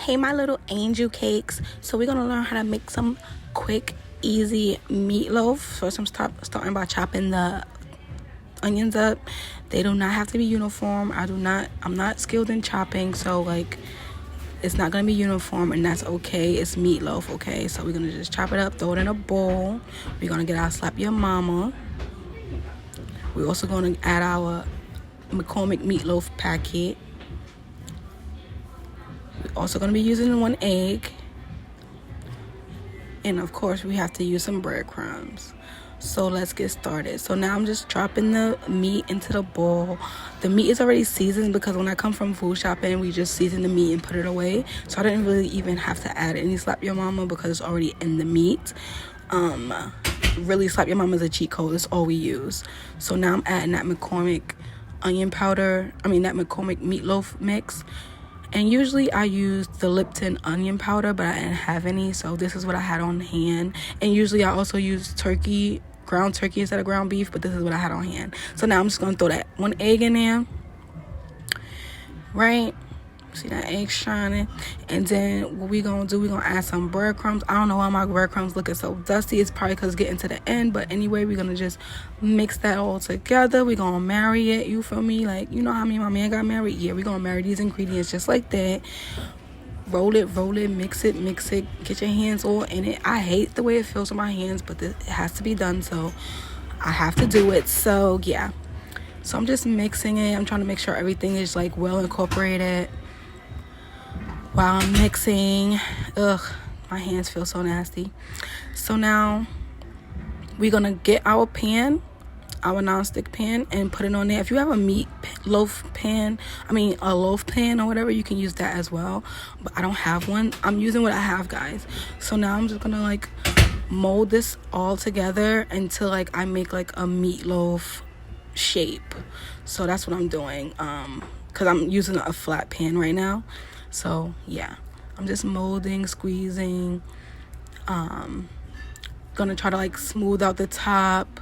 Hey my little angel cakes. So we're gonna learn how to make some quick, easy meatloaf. First I'm starting by chopping the onions up. They do not have to be uniform. I'm not skilled in chopping, so like it's not gonna be uniform, and that's okay. It's meatloaf, okay? So we're gonna just chop it up, throw it in a bowl. We're gonna get our Slap Your Mama. We're also gonna add our McCormick meatloaf packet. We're also going to be using 1 egg. And of course, we have to use some breadcrumbs. So let's get started. So now I'm just dropping the meat into the bowl. The meat is already seasoned because when I come from food shopping, we just season the meat and put it away. So I didn't really even have to add any Slap Your Mama because it's already in the meat. Really, Slap Your Mama is a cheat code. It's all we use. So now I'm adding that McCormick onion powder. That McCormick meatloaf mix. And usually I use the Lipton onion powder, but I didn't have any, so this is what I had on hand. And usually I also use ground turkey instead of ground beef, but this is what I had on hand. So now I'm just going to throw that 1 egg in there, right? See that egg shining? And then what we going to do, we're going to add some breadcrumbs. I don't know why my breadcrumbs looking so dusty. It's probably because it's getting to the end, but anyway, we're going to just mix that all together. We're going to marry it, you feel me? Like, you know how me and my man got married? Yeah, we're going to marry these ingredients just like that. Roll it, mix it. Get your hands all in it. I hate the way it feels on my hands, but it has to be done, so I have to do it. So, yeah. So I'm just mixing it. I'm trying to make sure everything is, like, well incorporated. While I'm mixing, my hands feel so nasty. So now we're gonna get our pan, our non-stick pan, and put it on there. If you have a loaf pan or whatever, you can use that as well. But I don't have one. I'm using what I have, guys. So now I'm just gonna like mold this all together until like I make like a meatloaf shape. So that's what I'm doing. Because I'm using a flat pan right now. So yeah, I'm just molding, squeezing, gonna try to like smooth out the top,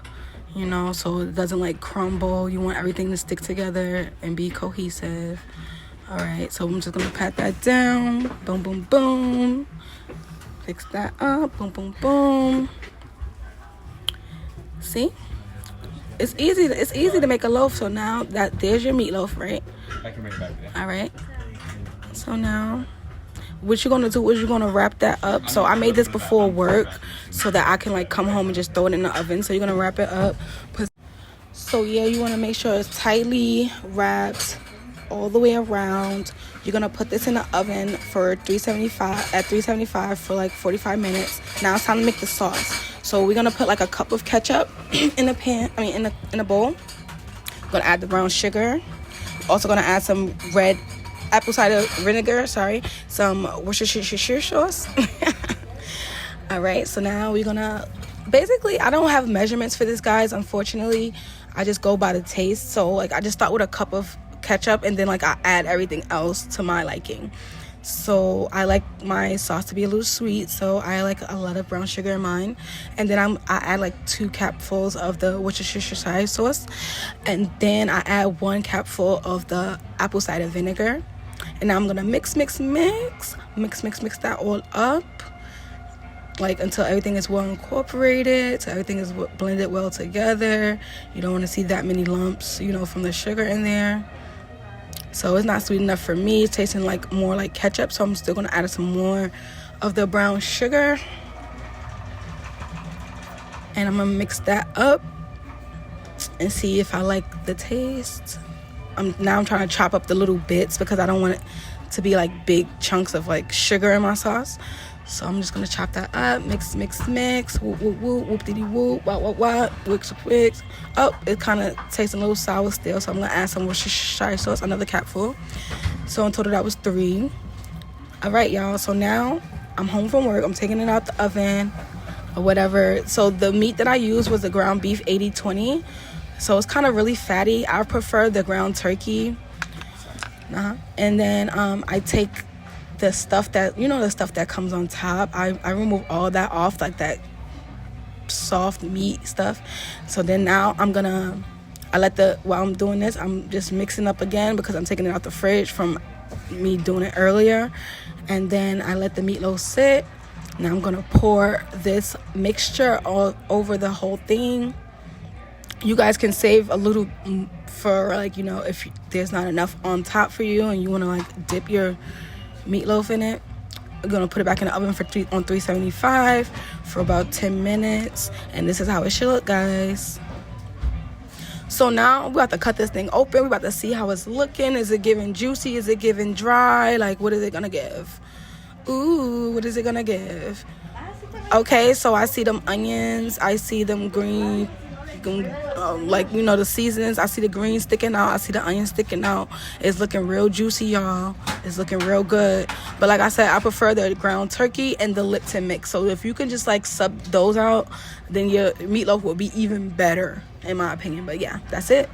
you know, so it doesn't like crumble. You want everything to stick together and be cohesive. All right, so I'm just gonna pat that down. Boom, boom, boom. Fix that up. Boom, boom, boom. See, it's easy to make a loaf. So now there's your meatloaf, right? I can bring it back there. All right. So now, what you're gonna do is you're gonna wrap that up. So I made this before work so that I can like come home and just throw it in the oven. So you're gonna wrap it up. So yeah, you wanna make sure it's tightly wrapped all the way around. You're gonna put this in the oven for 375 for like 45 minutes. Now it's time to make the sauce. So we're gonna put like a cup of ketchup in the pan. In the bowl. Gonna add the brown sugar. Also gonna add some red apple cider vinegar, some Worcestershire sauce. All right, so now we're gonna basically, I don't have measurements for this, guys, unfortunately. I just go by the taste. So like I just start with a cup of ketchup and then like I add everything else to my liking. So I like my sauce to be a little sweet, so I like a lot of brown sugar in mine. And then I add like 2 capfuls of the Worcestershire sauce, and then I add 1 capful of the apple cider vinegar. And now I'm gonna mix that all up, like until everything is well incorporated, so everything is blended well together. You don't want to see that many lumps, you know, from the sugar in there. So it's not sweet enough for me. It's tasting like more like ketchup, so I'm still gonna add some more of the brown sugar. And I'm gonna mix that up and see if I like the taste. Now I'm trying to chop up the little bits because I don't want it to be like big chunks of like sugar in my sauce. So I'm just gonna chop that up, mix, whoop, whoop, whoop, whoop, diddy, whoop, wah, wicks. Oh, it kind of tastes a little sour still, so I'm gonna add some Worcestershire sauce, another capful. So in total that was 3. All right, y'all. So now I'm home from work. I'm taking it out the oven or whatever. So the meat that I used was the ground beef 80/20. So it's kind of really fatty. I prefer the ground turkey. And then I take the stuff that comes on top. I remove all that off, like that soft meat stuff. So then now while I'm doing this, I'm just mixing up again because I'm taking it out the fridge from me doing it earlier. and then I let the meatloaf sit. Now I'm gonna pour this mixture all over the whole thing. You guys can save a little for, like, you know, if there's not enough on top for you and you want to like dip your meatloaf in it. I'm gonna put it back in the oven for on 375 for about 10 minutes, and this is how it should look, guys. So now we have to cut this thing open. We're about to see how it's looking. Is it giving juicy? Is it giving dry? Like, what is it gonna give? Ooh, what is it gonna give? Okay, so I see them onions. I see them green, like, you know, the seasonings. I see the green sticking out. I see the onions sticking out. It's looking real juicy, y'all. It's looking real good. But like I said, I prefer the ground turkey and the Lipton mix. So if you can just like sub those out, then your meatloaf will be even better, in my opinion. But yeah, that's it.